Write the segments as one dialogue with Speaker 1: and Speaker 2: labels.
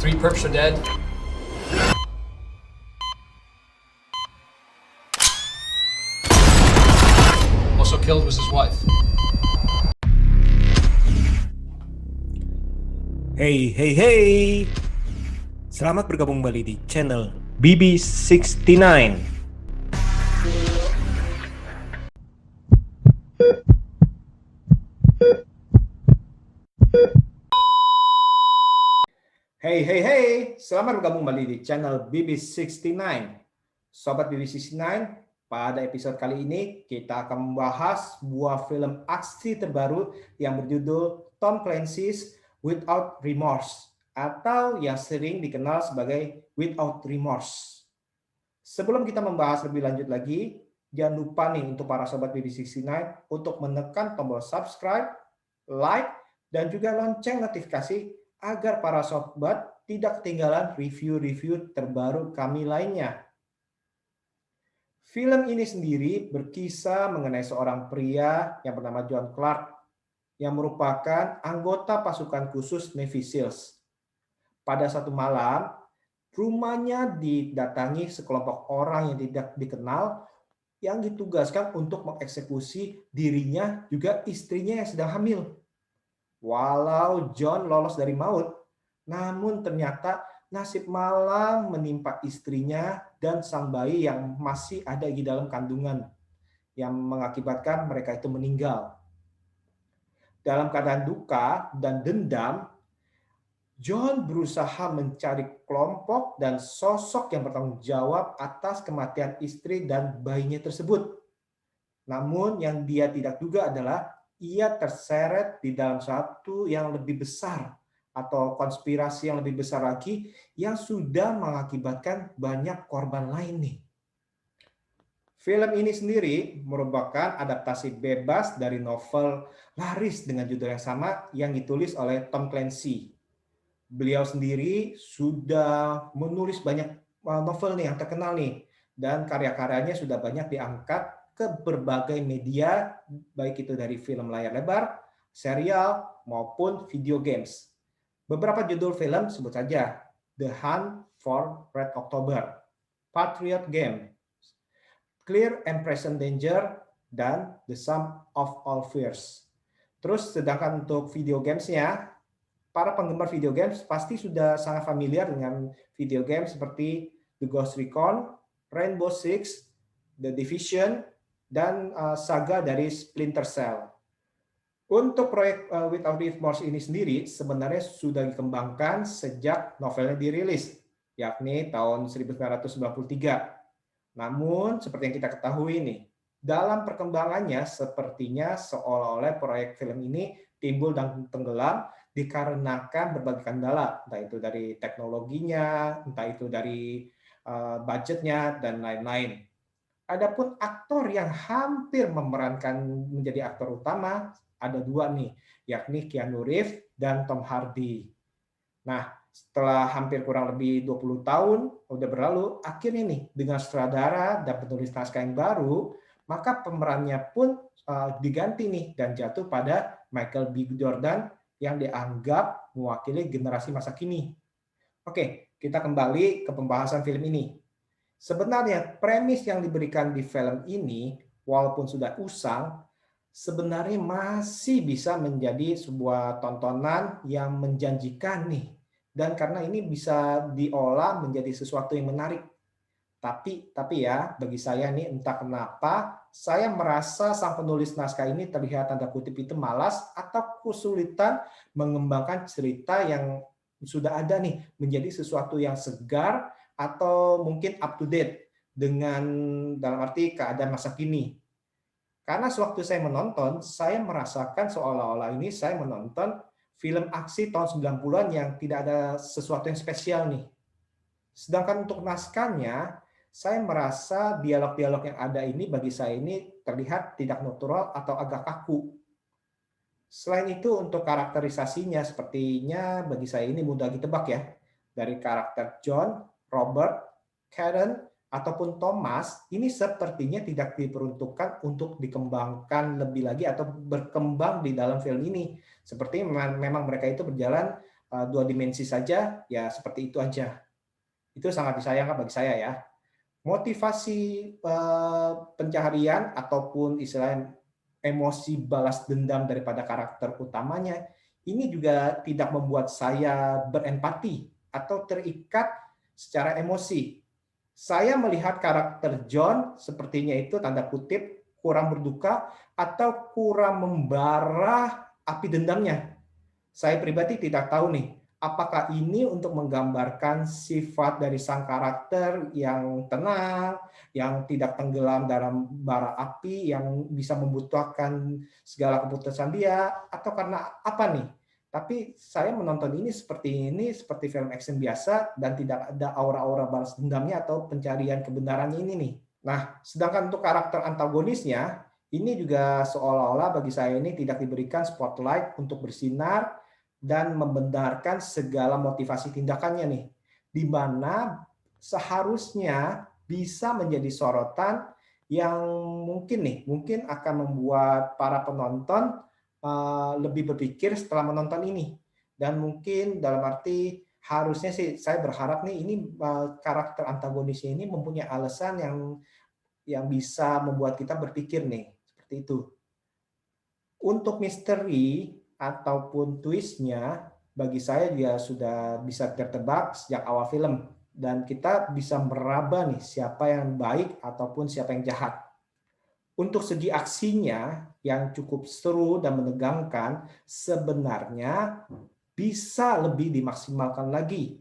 Speaker 1: Three perps are dead. Also killed was his wife.
Speaker 2: Hey. Selamat bergabung kembali di channel BB69. Hey. Selamat bergabung kembali di channel BB69. Sobat BB69, pada episode kali ini kita akan membahas sebuah film aksi terbaru yang berjudul Tom Clancy's Without Remorse, atau yang sering dikenal sebagai Without Remorse. Sebelum kita membahas lebih lanjut lagi, jangan lupa nih untuk para sobat BB69 untuk menekan tombol subscribe, like, dan juga lonceng notifikasi agar para sobat tidak ketinggalan review-review terbaru kami lainnya. Film ini sendiri berkisah mengenai seorang pria yang bernama John Clark yang merupakan anggota pasukan khusus Navy SEALs. Pada satu malam, rumahnya didatangi sekelompok orang yang tidak dikenal yang ditugaskan untuk mengeksekusi dirinya juga istrinya yang sedang hamil. Walau John lolos dari maut, namun ternyata nasib malang menimpa istrinya dan sang bayi yang masih ada di dalam kandungan, yang mengakibatkan mereka itu meninggal. Dalam keadaan duka dan dendam, John berusaha mencari kelompok dan sosok yang bertanggung jawab atas kematian istri dan bayinya tersebut. Namun yang dia tidak duga adalah ia terseret di dalam satu yang lebih besar atau konspirasi yang lebih besar lagi yang sudah mengakibatkan banyak korban lain nih. Film ini sendiri merupakan adaptasi bebas dari novel laris dengan judul yang sama yang ditulis oleh Tom Clancy. Beliau sendiri sudah menulis banyak novel nih yang terkenal nih, dan karya-karyanya sudah banyak diangkat ke berbagai media, baik itu dari film layar lebar, serial, maupun video games. Beberapa judul film sebut saja The Hunt for Red October, Patriot Game, Clear and Present Danger, dan The Sum of All Fears. Terus sedangkan untuk video gamesnya, para penggemar video games pasti sudah sangat familiar dengan video game seperti The Ghost Recon, Rainbow Six, The Division, dan saga dari Splinter Cell. Untuk proyek Without Remorse ini sendiri sebenarnya sudah dikembangkan sejak novelnya dirilis, yakni tahun 1993. Namun, seperti yang kita ketahui nih, dalam perkembangannya sepertinya seolah-olah proyek film ini timbul dan tenggelam dikarenakan berbagai kendala, entah itu dari teknologinya, entah itu dari budgetnya, dan lain-lain. Adapun aktor yang hampir memerankan menjadi aktor utama ada dua nih, yakni Keanu Reeves dan Tom Hardy. Nah, setelah hampir kurang lebih 20 tahun udah berlalu, akhirnya nih dengan sutradara dan penulis naskah yang baru, maka pemerannya pun diganti nih dan jatuh pada Michael B. Jordan yang dianggap mewakili generasi masa kini. Oke, kita kembali ke pembahasan film ini. Sebenarnya premis yang diberikan di film ini, walaupun sudah usang, sebenarnya masih bisa menjadi sebuah tontonan yang menjanjikan nih. Dan karena ini bisa diolah menjadi sesuatu yang menarik. Tapi ya, bagi saya nih entah kenapa, saya merasa sang penulis naskah ini terlihat tanda kutip itu malas atau kesulitan mengembangkan cerita yang sudah ada nih menjadi sesuatu yang segar atau mungkin up to date dengan dalam arti keadaan masa kini. Karena sewaktu saya menonton, saya merasakan seolah-olah ini saya menonton film aksi tahun 90-an yang tidak ada sesuatu yang spesial nih. Sedangkan untuk naskahnya, saya merasa dialog-dialog yang ada ini bagi saya ini terlihat tidak natural atau agak kaku. Selain itu untuk karakterisasinya sepertinya bagi saya ini mudah ditebak ya. Dari karakter John, Robert, Karen, ataupun Thomas, ini sepertinya tidak diperuntukkan untuk dikembangkan lebih lagi atau berkembang di dalam film ini. Seperti memang mereka itu berjalan dua dimensi saja, ya seperti itu aja. Itu sangat disayangkan bagi saya ya. Motivasi pencaharian ataupun istilahnya emosi balas dendam daripada karakter utamanya, ini juga tidak membuat saya berempati atau terikat secara emosi. Saya melihat karakter John sepertinya itu tanda kutip kurang berduka atau kurang membara api dendamnya. Saya pribadi tidak tahu nih, apakah ini untuk menggambarkan sifat dari sang karakter yang tenang, yang tidak tenggelam dalam bara api, yang bisa membutuhkan segala keputusan dia, atau karena apa nih? Tapi saya menonton ini, seperti film action biasa, dan tidak ada aura-aura balas dendamnya atau pencarian kebenarannya ini nih. Nah, sedangkan untuk karakter antagonisnya, ini juga seolah-olah bagi saya ini tidak diberikan spotlight untuk bersinar dan membenarkan segala motivasi tindakannya nih, di mana seharusnya bisa menjadi sorotan yang mungkin akan membuat para penonton lebih berpikir setelah menonton ini. Dan mungkin dalam arti harusnya sih saya berharap nih ini karakter antagonisnya ini mempunyai alasan yang bisa membuat kita berpikir nih, seperti itu. Untuk misteri ataupun twist-nya, bagi saya dia sudah bisa tertebak sejak awal film. Dan kita bisa meraba nih siapa yang baik ataupun siapa yang jahat. Untuk segi aksinya yang cukup seru dan menegangkan, sebenarnya bisa lebih dimaksimalkan lagi.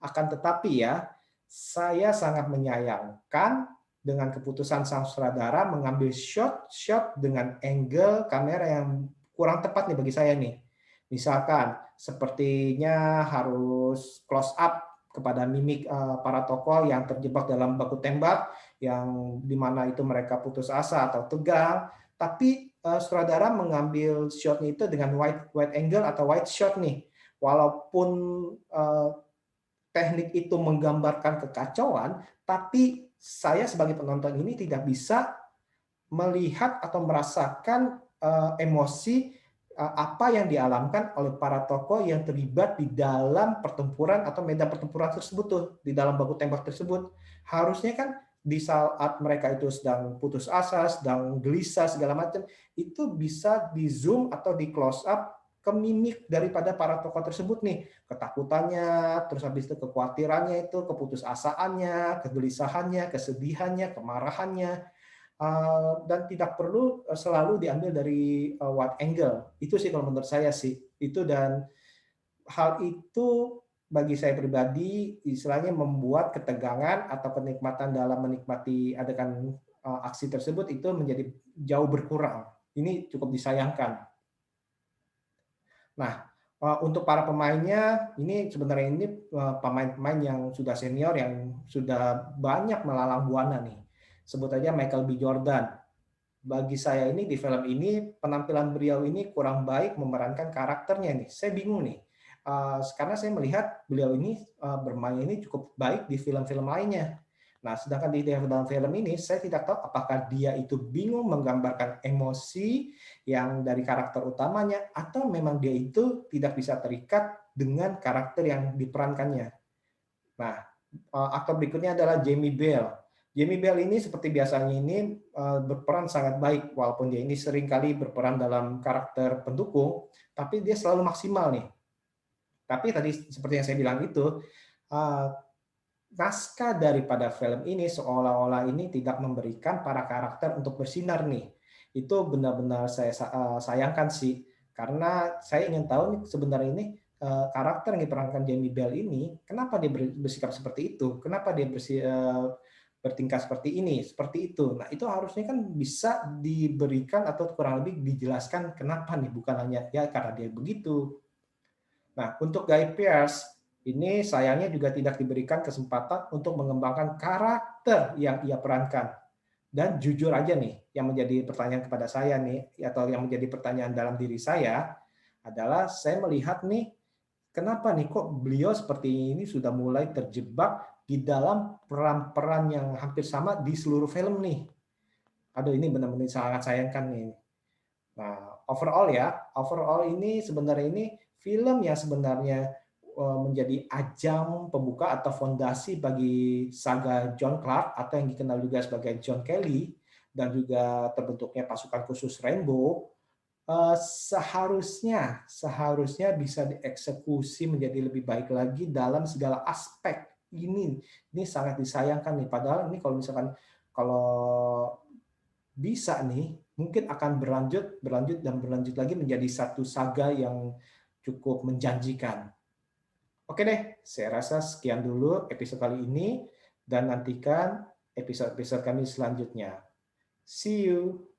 Speaker 2: Akan tetapi ya, saya sangat menyayangkan dengan keputusan sang sutradara mengambil shot-shot dengan angle kamera yang kurang tepat nih bagi saya nih. Misalkan sepertinya harus close up kepada mimik para tokoh yang terjebak dalam baku tembak, yang dimana itu mereka putus asa atau tegang, tapi sutradara mengambil shotnya itu dengan wide angle atau wide shot nih. Walaupun teknik itu menggambarkan kekacauan, tapi saya sebagai penonton ini tidak bisa melihat atau merasakan emosi apa yang dialamkan oleh para tokoh yang terlibat di dalam pertempuran atau medan pertempuran tersebut tuh, di dalam baku tembak tersebut. Harusnya kan di saat mereka itu sedang putus asa, sedang gelisah segala macam, itu bisa di zoom atau di close up ke mimik daripada para tokoh tersebut nih, ketakutannya, terus habis itu kekhawatirannya itu, keputusasaannya, kegelisahannya, kesedihannya, kemarahannya, dan tidak perlu selalu diambil dari wide angle. Itu sih kalau menurut saya sih. Itu dan hal itu bagi saya pribadi istilahnya membuat ketegangan atau kenikmatan dalam menikmati adegan aksi tersebut itu menjadi jauh berkurang. Ini cukup disayangkan. Nah, untuk para pemainnya, ini sebenarnya ini pemain-pemain yang sudah senior, yang sudah banyak melalang buana nih. Sebut aja Michael B. Jordan. Bagi saya ini di film ini, penampilan beliau ini kurang baik memerankan karakternya nih. Saya bingung nih. Karena saya melihat beliau ini bermain ini cukup baik di film-film lainnya. Nah, sedangkan di dalam film ini, saya tidak tahu apakah dia itu bingung menggambarkan emosi yang dari karakter utamanya, atau memang dia itu tidak bisa terikat dengan karakter yang diperankannya. Nah, aktor berikutnya adalah Jamie Bell. Jamie Bell ini seperti biasanya ini berperan sangat baik, walaupun dia ini sering kali berperan dalam karakter pendukung, tapi dia selalu maksimal nih. Tapi tadi seperti yang saya bilang itu, naskah daripada film ini seolah-olah ini tidak memberikan para karakter untuk bersinar nih. Itu benar-benar saya sayangkan sih, karena saya ingin tahu nih sebenarnya ini karakter yang diperankan Jamie Bell ini, kenapa dia bersikap seperti itu, kenapa dia bertingkah seperti ini, seperti itu. Nah, itu harusnya kan bisa diberikan atau kurang lebih dijelaskan kenapa nih, bukan hanya ya karena dia begitu. Nah, untuk Guy Pearce, ini sayangnya juga tidak diberikan kesempatan untuk mengembangkan karakter yang ia perankan. Dan jujur aja nih, yang menjadi pertanyaan kepada saya nih, atau yang menjadi pertanyaan dalam diri saya, adalah saya melihat nih, kenapa nih kok beliau seperti ini sudah mulai terjebak di dalam peran-peran yang hampir sama di seluruh film nih. Aduh, ini benar-benar sangat sayangkan nih. Nah, overall ini sebenarnya ini film yang sebenarnya menjadi ajang pembuka atau fondasi bagi saga John Clark atau yang dikenal juga sebagai John Kelly dan juga terbentuknya pasukan khusus Rainbow, seharusnya bisa dieksekusi menjadi lebih baik lagi dalam segala aspek. Ini sangat disayangkan nih. Padahal ini kalau misalkan kalau bisa nih, mungkin akan berlanjut lagi menjadi satu saga yang cukup menjanjikan. Oke deh, saya rasa sekian dulu episode kali ini dan nantikan episode-episode kami selanjutnya. See you.